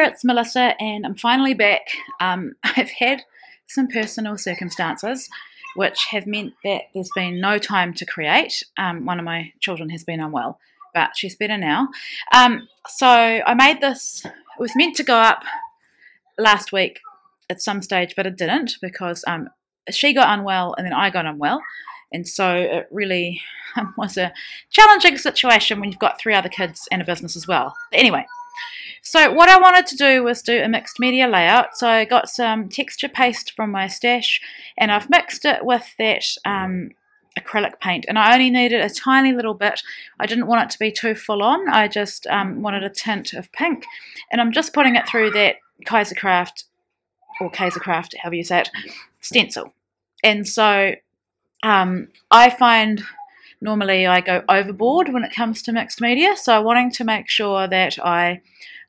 there, it's Melissa, and I'm finally back. I've had some personal circumstances which have meant that there's been no time to create. One of my children has been unwell, but she's better now. So I made this. It was meant to go up last week at some stage, but it didn't because she got unwell and then I got unwell. And so it really was a challenging situation when you've got 3 other kids and a business as well. But anyway, so what I wanted to do was do a mixed media layout. So I got some texture paste from my stash and I've mixed it with that acrylic paint. And I only needed a tiny little bit. I didn't want it to be too full on. I just wanted a tint of pink. And I'm just putting it through that Kaisercraft, or Kaisercraft, however you say it, stencil. And so I find normally I go overboard when it comes to mixed media, so wanting to make sure that I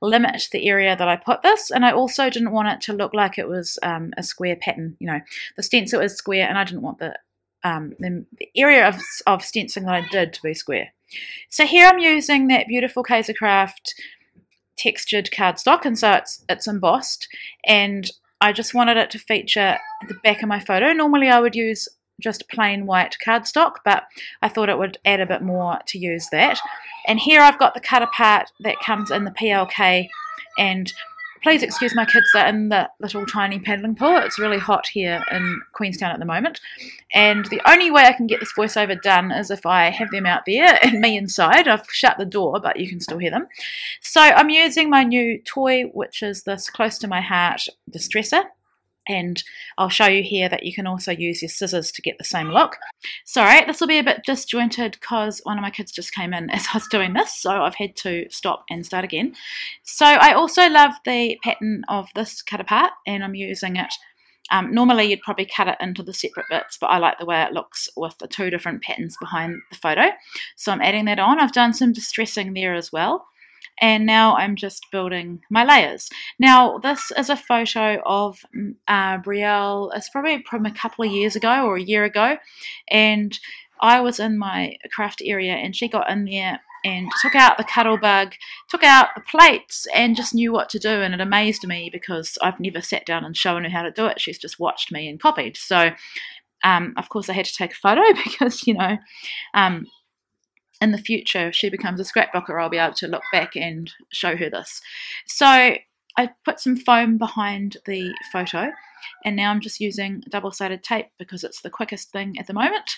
limit the area that I put this, and I also didn't want it to look like it was a square pattern. You know, the stencil is square, and I didn't want the area of stenciling that I did to be square. So here I'm using that beautiful Kaisercraft textured cardstock, and so it's embossed, and I just wanted it to feature at the back of my photo. Normally I would use just plain white cardstock, but I thought it would add a bit more to use that. And here I've got the cut apart that comes in the PLK, and please excuse my kids, they're in the little tiny paddling pool. It's really hot here in Queenstown at the moment, and the only way I can get this voiceover done is if I have them out there and me inside. I've shut the door, but you can still hear them. So I'm using my new toy, which is this Close to My Heart distresser. And I'll show you here that you can also use your scissors to get the same look. Sorry, this will be a bit disjointed because one of my kids just came in as I was doing this, so I've had to stop and start again. So I also love the pattern of this cut apart, and I'm using it. Normally you'd probably cut it into the separate bits, but I like the way it looks with the 2 different patterns behind the photo. So I'm adding that on. I've done some distressing there as well. And now I'm just building my layers. Now this is a photo of Brielle. It's probably from a couple of years ago or a year ago, and I was in my craft area and she got in there and took out the cuddle bug, took out the plates, and just knew what to do. And it amazed me because I've never sat down and shown her how to do it. She's just watched me and copied. So of course I had to take a photo because, you know, in the future, if she becomes a scrapbooker, I'll be able to look back and show her this. So I put some foam behind the photo, and now I'm just using double-sided tape because it's the quickest thing at the moment,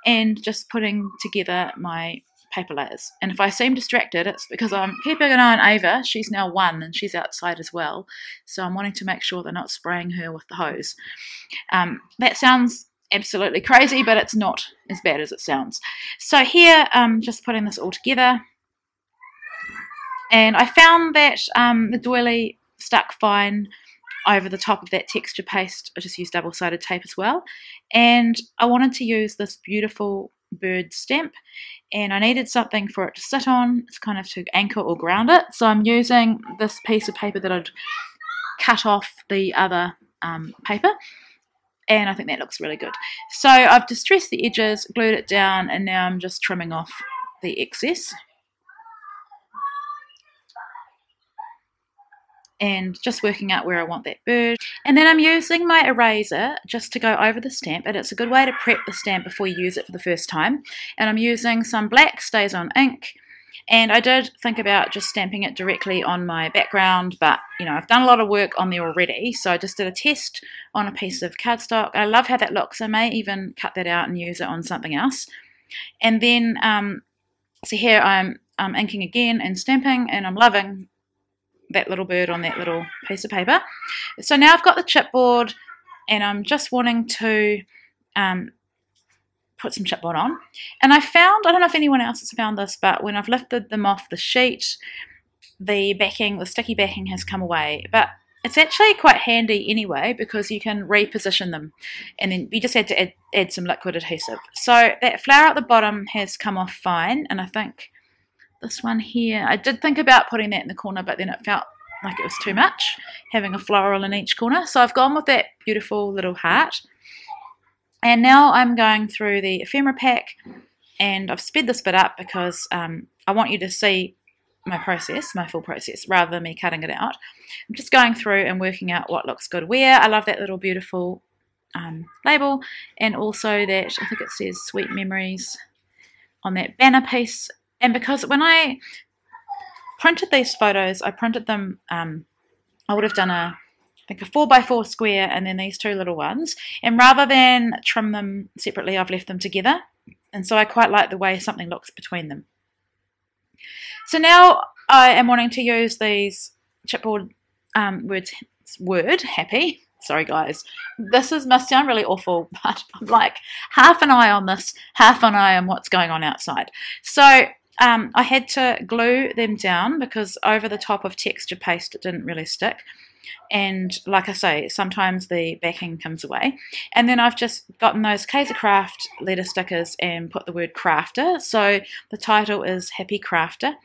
and just putting together my paper layers. And if I seem distracted, it's because I'm keeping an eye on Ava. She's now 1 and she's outside as well, so I'm wanting to make sure they're not spraying her with the hose. That sounds absolutely crazy, but it's not as bad as it sounds. So here I'm just putting this all together, and I found that the doily stuck fine over the top of that texture paste. I just used double-sided tape as well, and I wanted to use this beautiful bird stamp, and I needed something for it to sit on. It's kind of to anchor or ground it, so I'm using this piece of paper that I'd cut off the other paper, and I think that looks really good. So I've distressed the edges, glued it down, and now I'm just trimming off the excess. And just working out where I want that bird. And then I'm using my eraser just to go over the stamp, and it's a good way to prep the stamp before you use it for the first time. And I'm using some black StazOn ink, and I did think about just stamping it directly on my background, but you know, I've done a lot of work on there already, so I just did a test on a piece of cardstock. I love how that looks. I may even cut that out and use it on something else. And then so here I'm inking again and stamping, and I'm loving that little bird on that little piece of paper. So now I've got the chipboard, and I'm just wanting to put some chipboard on. And I found, I don't know if anyone else has found this, but when I've lifted them off the sheet, the backing, the sticky backing has come away. But it's actually quite handy anyway because you can reposition them, and then you just had to add some liquid adhesive. So that flower at the bottom has come off fine, and I think this one here, I did think about putting that in the corner, but then it felt like it was too much, having a floral in each corner. So I've gone with that beautiful little heart. And now I'm going through the ephemera pack, and I've sped this bit up because I want you to see my full process, rather than me cutting it out. I'm just going through and working out what looks good where. I love that little beautiful label, and also that, I think it says Sweet Memories on that banner piece. And because when I printed these photos, I printed them, I would have done I think a 4x4 square and then these two little ones, and rather than trim them separately, I've left them together, and so I quite like the way something looks between them. So now I am wanting to use these chipboard word happy. Sorry guys, this must sound really awful, but I'm like half an eye on this, half an eye on what's going on outside. So I had to glue them down because over the top of textured paste it didn't really stick. And like I say, sometimes the backing comes away. And then I've just gotten those Kaisercraft letter stickers and put the word crafter. So the title is Happy Crafter.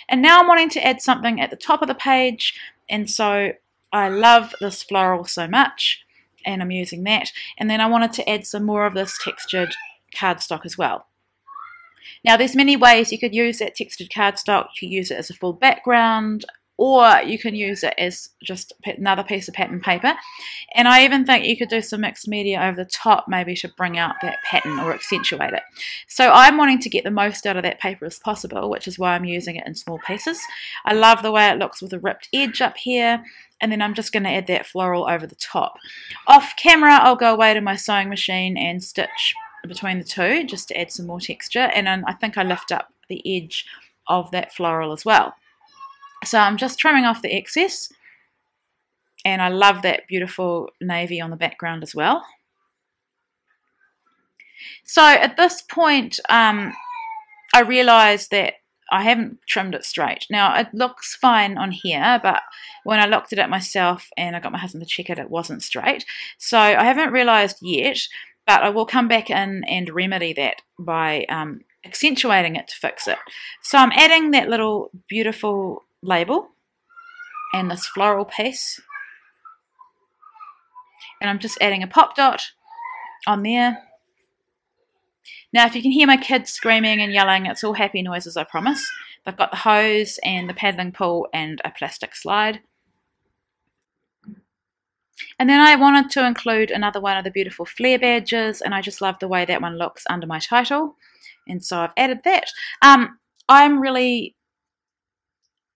And now I'm wanting to add something at the top of the page. And so I love this floral so much, and I'm using that. And then I wanted to add some more of this textured cardstock as well. Now there's many ways you could use that textured cardstock. You could use it as a full background, or you can use it as just another piece of pattern paper. And I even think you could do some mixed media over the top, maybe to bring out that pattern or accentuate it. So I'm wanting to get the most out of that paper as possible, which is why I'm using it in small pieces. I love the way it looks with a ripped edge up here, and then I'm just going to add that floral over the top. Off camera, I'll go away to my sewing machine and stitch between the two just to add some more texture, and then I think I lift up the edge of that floral as well. So I'm just trimming off the excess, and I love that beautiful navy on the background as well. So at this point I realised that I haven't trimmed it straight. Now it looks fine on here, but when I looked at it myself and I got my husband to check it, it wasn't straight. So I haven't realised yet, but I will come back in and remedy that by accentuating it to fix it. So I'm adding that little beautiful label and this floral piece, and I'm just adding a pop dot on there. Now if you can hear my kids screaming and yelling, it's all happy noises, I promise. They've got the hose and the paddling pool and a plastic slide. And then I wanted to include another one of the beautiful flare badges, and I just love the way that one looks under my title, and so I've added that.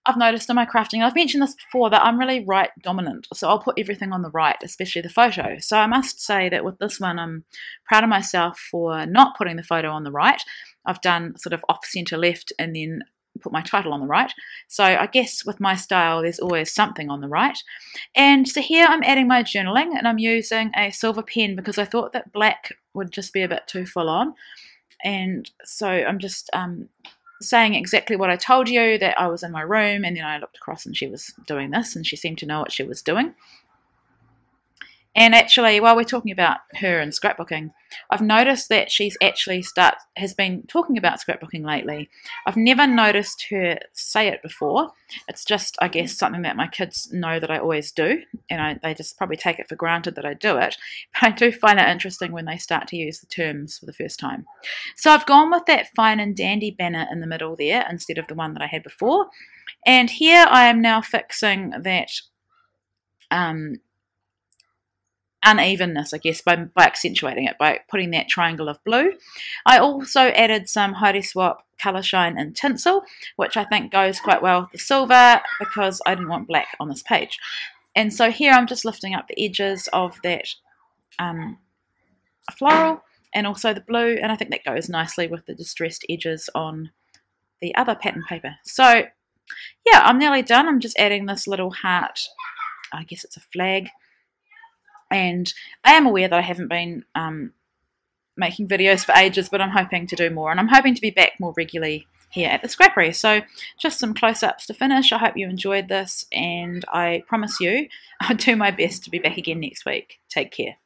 I've noticed in my crafting, I've mentioned this before, that I'm really right dominant, so I'll put everything on the right, especially the photo. So I must say that with this one, I'm proud of myself for not putting the photo on the right. I've done sort of off center left and then put my title on the right. So I guess with my style, there's always something on the right. And so here I'm adding my journaling, and I'm using a silver pen because I thought that black would just be a bit too full on. And so I'm just saying exactly what I told you, that I was in my room and then I looked across and she was doing this, and she seemed to know what she was doing. And actually, while we're talking about her and scrapbooking, I've noticed that she's actually has been talking about scrapbooking lately. I've never noticed her say it before. It's just, I guess, something that my kids know that I always do, and they just probably take it for granted that I do it. But I do find it interesting when they start to use the terms for the first time. So I've gone with that fine and dandy banner in the middle there instead of the one that I had before. And here I am now fixing that unevenness, I guess, by accentuating it, by putting that triangle of blue. I also added some Heidi Swapp Colour Shine in tinsel, which I think goes quite well with the silver because I didn't want black on this page. And so here I'm just lifting up the edges of that floral and also the blue, and I think that goes nicely with the distressed edges on the other pattern paper. So yeah, I'm nearly done. I'm just adding this little heart, I guess it's a flag. And I am aware that I haven't been making videos for ages, but I'm hoping to do more. And I'm hoping to be back more regularly here at the Scrappery. So just some close-ups to finish. I hope you enjoyed this, and I promise you I'll do my best to be back again next week. Take care.